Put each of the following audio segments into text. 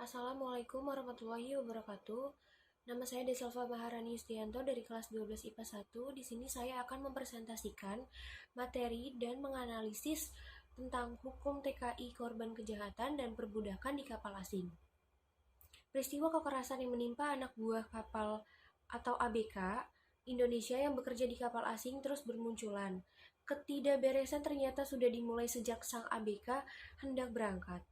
Assalamualaikum warahmatullahi wabarakatuh. Nama saya Desalva Maharani Yustianto dari kelas 12 IPA 1. Di sini saya akan mempresentasikan materi dan menganalisis tentang hukum TKI korban kejahatan dan perbudakan di kapal asing. Peristiwa kekerasan yang menimpa anak buah kapal atau ABK Indonesia yang bekerja di kapal asing terus bermunculan. Ketidakberesan ternyata sudah dimulai sejak sang ABK hendak berangkat.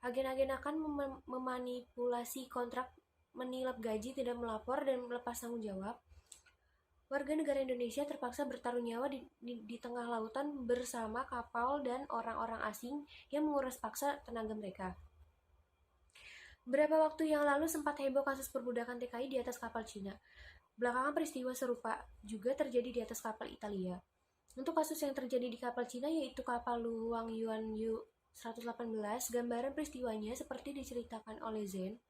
Agen-agen akan memanipulasi kontrak, menilap gaji, tidak melapor, dan melepas tanggung jawab. Warga negara Indonesia terpaksa bertaruh nyawa di tengah lautan bersama kapal dan orang-orang asing yang menguras paksa tenaga mereka. Beberapa waktu yang lalu sempat heboh kasus perbudakan TKI di atas kapal Cina. Belakangan peristiwa serupa juga terjadi di atas kapal Italia. Untuk kasus yang terjadi di kapal Cina yaitu kapal Luang Yuan Yu 118, gambaran peristiwanya seperti diceritakan oleh Zen,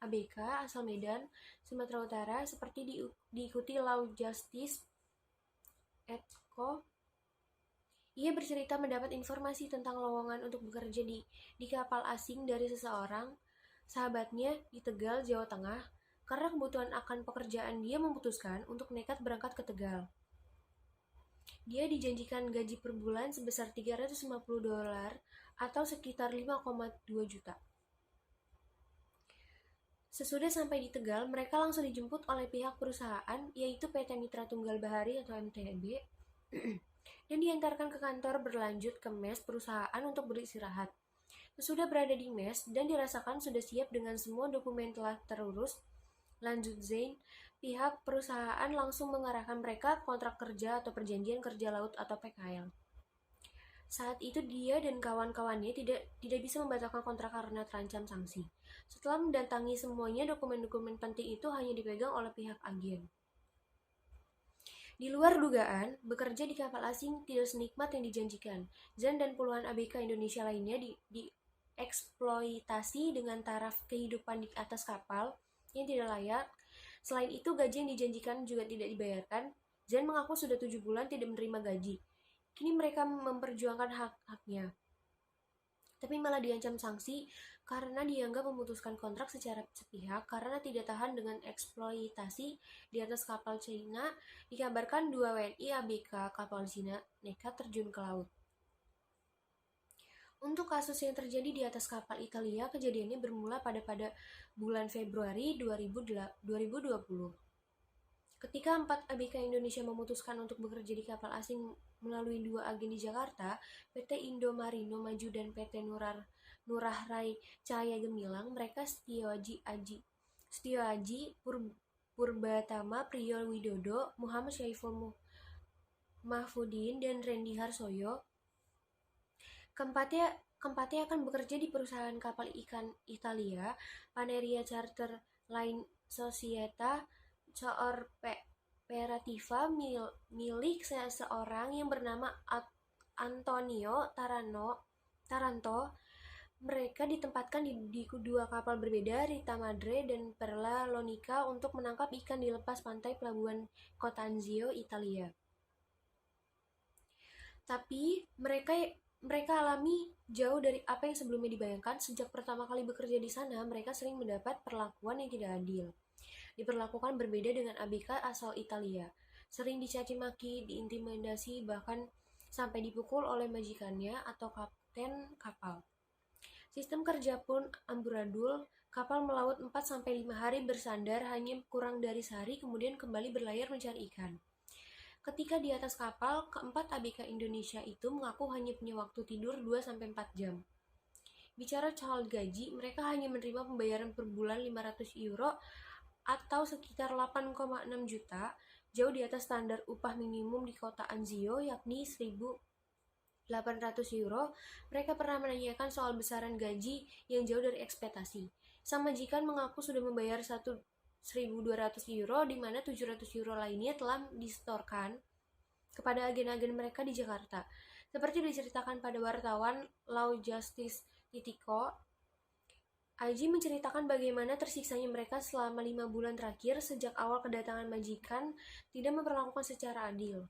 ABK asal Medan, Sumatera Utara, seperti diikuti Law Justice @co. Ia bercerita mendapat informasi tentang lowongan untuk bekerja di kapal asing dari seseorang, sahabatnya di Tegal, Jawa Tengah. Karena kebutuhan akan pekerjaan, dia memutuskan untuk nekat berangkat ke Tegal. Dia dijanjikan gaji per bulan sebesar $350 atau sekitar 5,2 juta. Sesudah sampai di Tegal, mereka langsung dijemput oleh pihak perusahaan, yaitu PT Mitra Tunggal Bahari atau MTB, dan diantarkan ke kantor berlanjut ke mes perusahaan untuk beristirahat. Sesudah berada di mes dan dirasakan sudah siap dengan semua dokumen telah terurus, lanjut Zain, pihak perusahaan langsung mengarahkan mereka kontrak kerja atau perjanjian kerja laut atau PKL. Saat itu dia dan kawan-kawannya tidak bisa membatalkan kontrak karena terancam sanksi. Setelah mendatangi semuanya, dokumen-dokumen penting itu hanya dipegang oleh pihak agen. Di luar dugaan, bekerja di kapal asing tidak senikmat yang dijanjikan. Zan dan puluhan ABK Indonesia lainnya dieksploitasi dengan taraf kehidupan di atas kapal yang tidak layak. Selain itu, gaji yang dijanjikan juga tidak dibayarkan. Zan mengaku sudah 7 bulan tidak menerima gaji. Kini mereka memperjuangkan hak-haknya, tapi malah diancam sanksi karena dianggap memutuskan kontrak secara sepihak karena tidak tahan dengan eksploitasi di atas kapal Cina. Dikabarkan 2 WNI ABK kapal Cina nekat terjun ke laut. Untuk kasus yang terjadi di atas kapal Italia, kejadiannya bermula pada bulan Februari 2020. Ketika 4 ABK Indonesia memutuskan untuk bekerja di kapal asing melalui 2 agen di Jakarta, PT Indomarino Maju dan PT Nurah Rai Cahaya Gemilang, mereka Setio Aji Purbatama Priyo Widodo, Muhammad Syaiful Mahfudin, dan Randy Harsoyo. Keempatnya akan bekerja di perusahaan kapal ikan Italia, Paneria Charter Line Società Cooperativa milik seseorang yang bernama Antonio Taranto. Mereka ditempatkan di 2 kapal berbeda, Rita Madre dan Perla Lonica, untuk menangkap ikan di lepas pantai pelabuhan Cotanzio, Italia. Tapi mereka alami jauh dari apa yang sebelumnya dibayangkan. Sejak pertama kali bekerja di sana, mereka sering mendapat perlakuan yang tidak adil. Diperlakukan berbeda dengan ABK asal Italia. Sering dicaci maki, diintimidasi, bahkan sampai dipukul oleh majikannya atau kapten kapal. Sistem kerja pun amburadul. Kapal melaut 4-5 hari bersandar hanya kurang dari sehari, kemudian kembali berlayar mencari ikan. Ketika di atas kapal, keempat ABK Indonesia itu mengaku hanya punya waktu tidur 2-4 jam. Bicara soal gaji, mereka hanya menerima pembayaran per bulan €500 atau sekitar 8,6 juta, jauh di atas standar upah minimum di kota Anzio, yakni €1.800. Mereka pernah menanyakan soal besaran gaji yang jauh dari ekspektasi. Sang majikan mengaku sudah membayar €1.200, di mana €700 lainnya telah disetorkan kepada agen-agen mereka di Jakarta. Seperti diceritakan pada wartawan lawjustice.co, Aji menceritakan bagaimana tersiksanya mereka selama 5 bulan terakhir sejak awal kedatangan majikan tidak memperlakukan secara adil.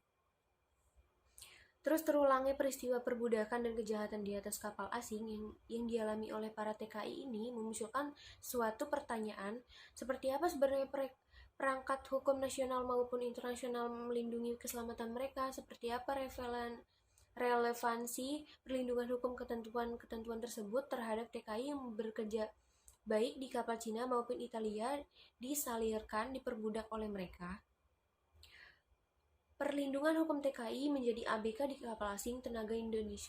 Terus terulangnya peristiwa perbudakan dan kejahatan di atas kapal asing yang dialami oleh para TKI ini memunculkan suatu pertanyaan, seperti apa sebenarnya perangkat hukum nasional maupun internasional melindungi keselamatan mereka, seperti apa relevansi perlindungan hukum ketentuan-ketentuan tersebut terhadap TKI yang bekerja baik di kapal Cina maupun Italia disalirkan, diperbudak oleh mereka. Perlindungan hukum TKI menjadi ABK di kapal asing tenaga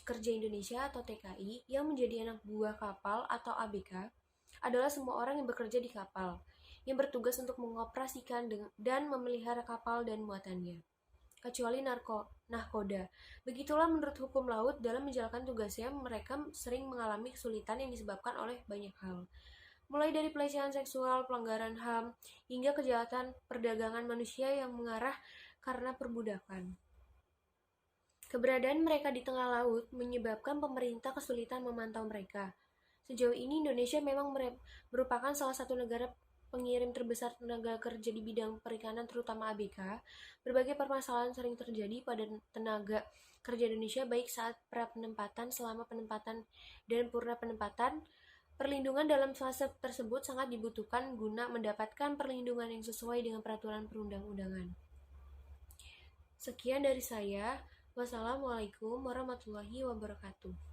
kerja Indonesia atau TKI yang menjadi anak buah kapal atau ABK adalah semua orang yang bekerja di kapal, yang bertugas untuk mengoperasikan dan memelihara kapal dan muatannya, kecuali nahkoda. Begitulah menurut hukum laut, dalam menjalankan tugasnya mereka sering mengalami kesulitan yang disebabkan oleh banyak hal, mulai dari pelecehan seksual, pelanggaran HAM, hingga kejahatan perdagangan manusia yang mengarah karena perbudakan. Keberadaan mereka di tengah laut menyebabkan pemerintah kesulitan memantau mereka. Sejauh ini Indonesia memang merupakan salah satu negara pengirim terbesar tenaga kerja di bidang perikanan, terutama ABK. Berbagai permasalahan sering terjadi pada tenaga kerja Indonesia, baik saat pra-penempatan, selama penempatan, dan purna penempatan. Perlindungan dalam fase tersebut sangat dibutuhkan guna mendapatkan perlindungan yang sesuai dengan peraturan perundang-undangan. Sekian dari saya. Wassalamualaikum warahmatullahi wabarakatuh.